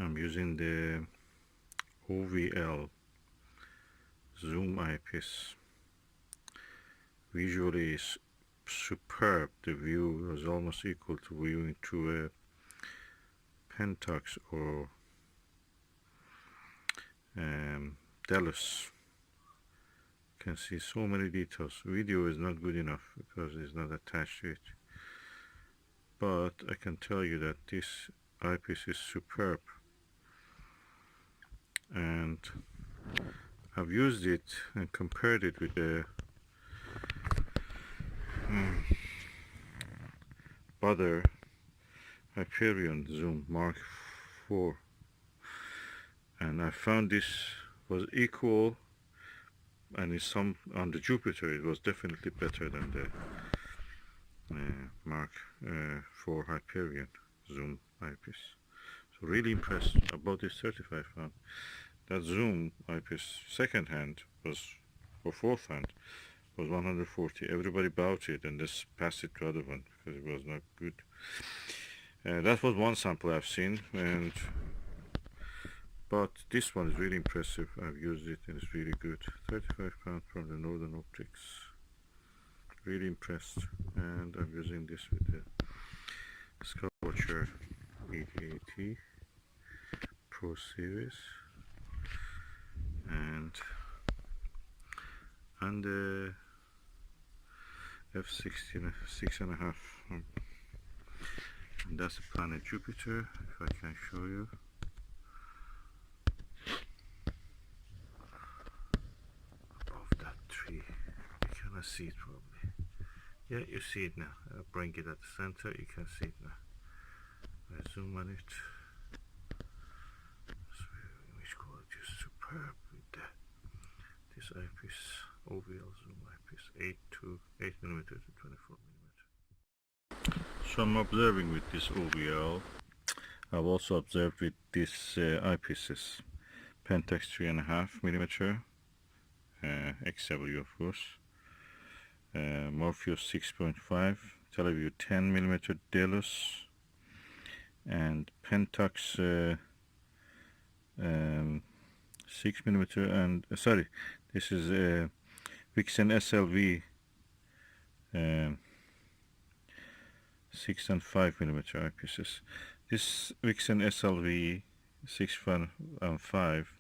I'm using the OVL zoom eyepiece. Visually is superb. The view was almost equal to viewing through a Pentax or Delos. You can see so many details. Video is not good enough because it's not attached to it, but I can tell you that this eyepiece is superb, and I've used it and compared it with the Baader Hyperion Zoom Mark IV, and I found this was equal, and in some on the Jupiter it was definitely better than the Mark IV Hyperion Zoom eyepiece. So really impressed. I bought this 35 pound. That Zoom eyepiece second hand was, or fourth hand, was 140. Everybody bought it and just passed it to other one because it was not good. That was one sample I've seen, but this one is really impressive. I've used it and it's really good. 35 pound from the Northern Optics. Really impressed, and I'm using this with the Skywatcher 8080 Pro Series and the F16 6.5, and that's the planet Jupiter. If I can show you, above that tree, you cannot see it probably. Yeah, you see it now. I'll bring it at the center, you can see it now. I zoom on it. So image quality is superb with this eyepiece, OVL zoom eyepiece, 8mm to 24mm. So I'm observing with this OVL. I've also observed with this eyepieces, Pentax 3.5mm, XW of course, Morpheus 6.5, Televue 10mm Delos, and Pentax 6mm, and sorry, this is Vixen SLV 6 and 5mm eyepieces. This Vixen SLV 6 and 5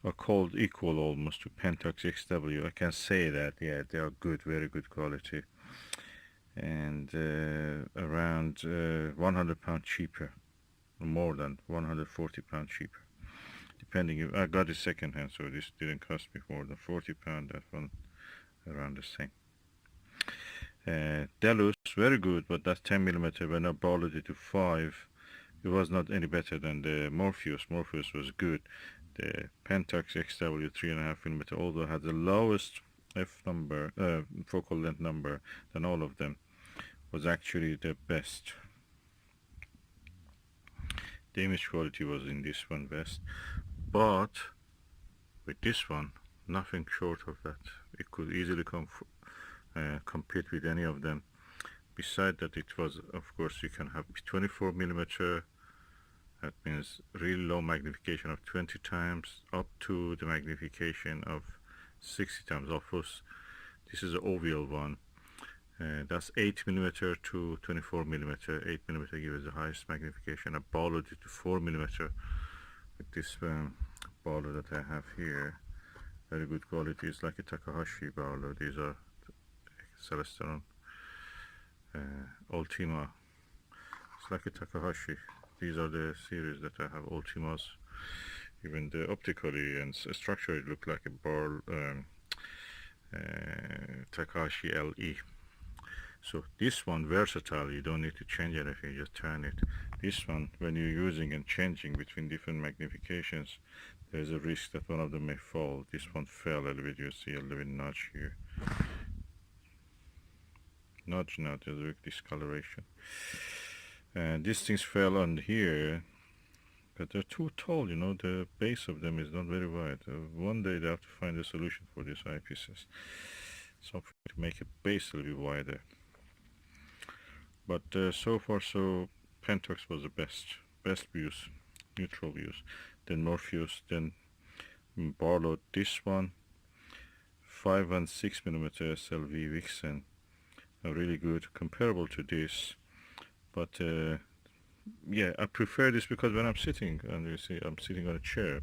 are called equal almost to Pentax XW. I can say that, yeah, they are good, very good quality, and around 100 pound cheaper, more than 140 pound cheaper, depending. If I got it second hand, so this didn't cost me more than 40 pound. That one around the same. Delos, very good, but that's 10mm. When I borrowed it to 5, it was not any better than the Morpheus. Morpheus was good. The Pentax XW 3.5mm, although had the lowest focal length number than all of them, was actually the best. The image quality was in this one best, but with this one, nothing short of that. It could easily compete with any of them. Besides that, it was, of course, you can have 24mm. That means really low magnification of 20 times up to the magnification of 60 times. Of course, this is an OVL one. That's 8mm to 24mm. 8mm gives the highest magnification. I borrowed it to 4mm with this Baader that I have here. Very good quality. It's like a Takahashi Baader. These are Celestron Ultima. It's like a Takahashi. These are the series that I have, Ultimas. Even the optically and structure, it look like a Takahashi LE. So this one versatile, you don't need to change anything, you just turn it. This one, when you're using and changing between different magnifications, there's a risk that one of them may fall. This one fell a little bit, you see a little bit notch here. Notch now, there's a big discoloration. And these things fell on here, but they're too tall, you know, the base of them is not very wide. One day they have to find a solution for these eyepieces, something to make a base a little bit wider. But so far, so Pentax was the best views. neutral views. Then Morpheus, then Barlow, this one, 5 and 6 millimeter SLV Vixen, are really good, comparable to this, but yeah, I prefer this because when I'm sitting, and you see I'm sitting on a chair,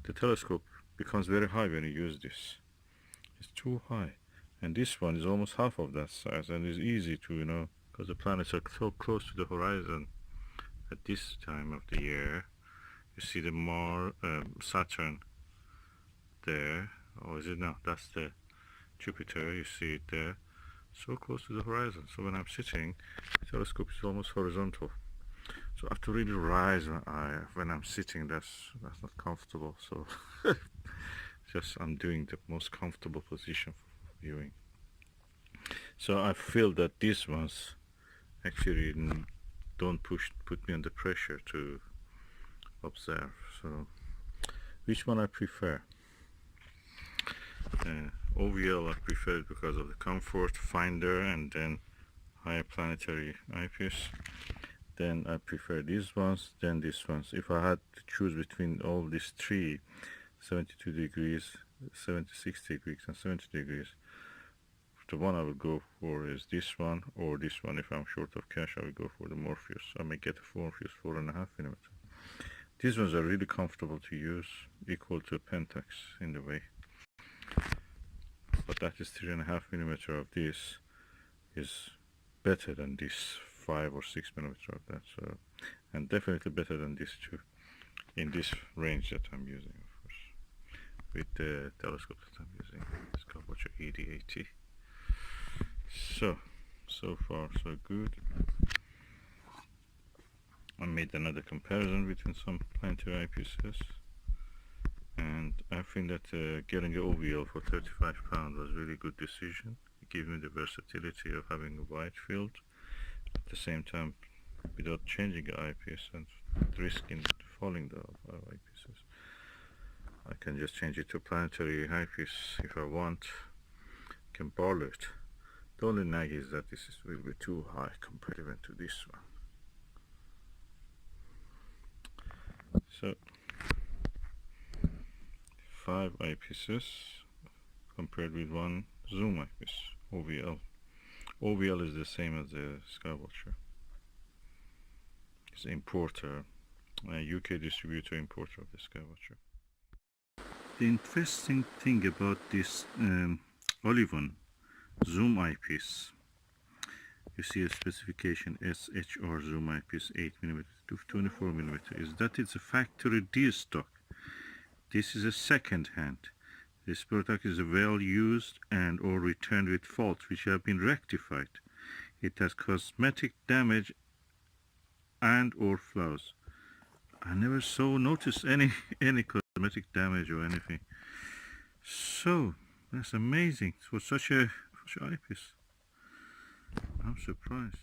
the telescope becomes very high when you use this. It's too high, and this one is almost half of that size, and it's easy to, you know, because the planets are so close to the horizon at this time of the year. You see the Saturn there, or is it now? That's the Jupiter. You see it there, so close to the horizon. So when I'm sitting, the telescope is almost horizontal. So I have to really rise my eye when I'm sitting. That's not comfortable. So just I'm doing the most comfortable position for viewing. So I feel that these ones actually don't put me under pressure to observe. So which one I prefer? OVL I prefer it because of the comfort, finder, and then higher planetary eyepiece. Then I prefer these ones, then these ones. If I had to choose between all these three, 72 degrees, 76 degrees, and 70 degrees, the one I would go for is this one or this one. If I'm short of cash, I will go for the Morpheus. I may get a Morpheus 4.5 millimeter. These ones are really comfortable to use, equal to a Pentax in the way. But that is 3.5 millimeter of this is better than this 5 or 6 millimeter of that. So, and definitely better than this too, in this range that I'm using, of course, with the telescope that I'm using, Skywatcher 8080. So far so good. I made another comparison between some planetary eyepieces, and I think that getting the OVL for £35 was really good decision. It gave me the versatility of having a wide field at the same time without changing the eyepiece and risking falling the eyepieces. I can just change it to planetary eyepiece if I want. I can borrow it. The only nag is that this is a little bit too high compared to this one. So 5 eyepieces compared with one zoom eyepiece, OVL. OVL is the same as the Skywatcher. It's importer, a UK distributor importer of the Skywatcher. The interesting thing about this Olivon zoom eyepiece, you see a specification S-HR zoom eyepiece 8mm to 24mm, is that it's a factory D stock. This is a second hand. This product is well used and or returned with faults which have been rectified. It has cosmetic damage and or flaws. I never noticed any cosmetic damage or anything. So that's amazing for such a eyepiece. I'm surprised.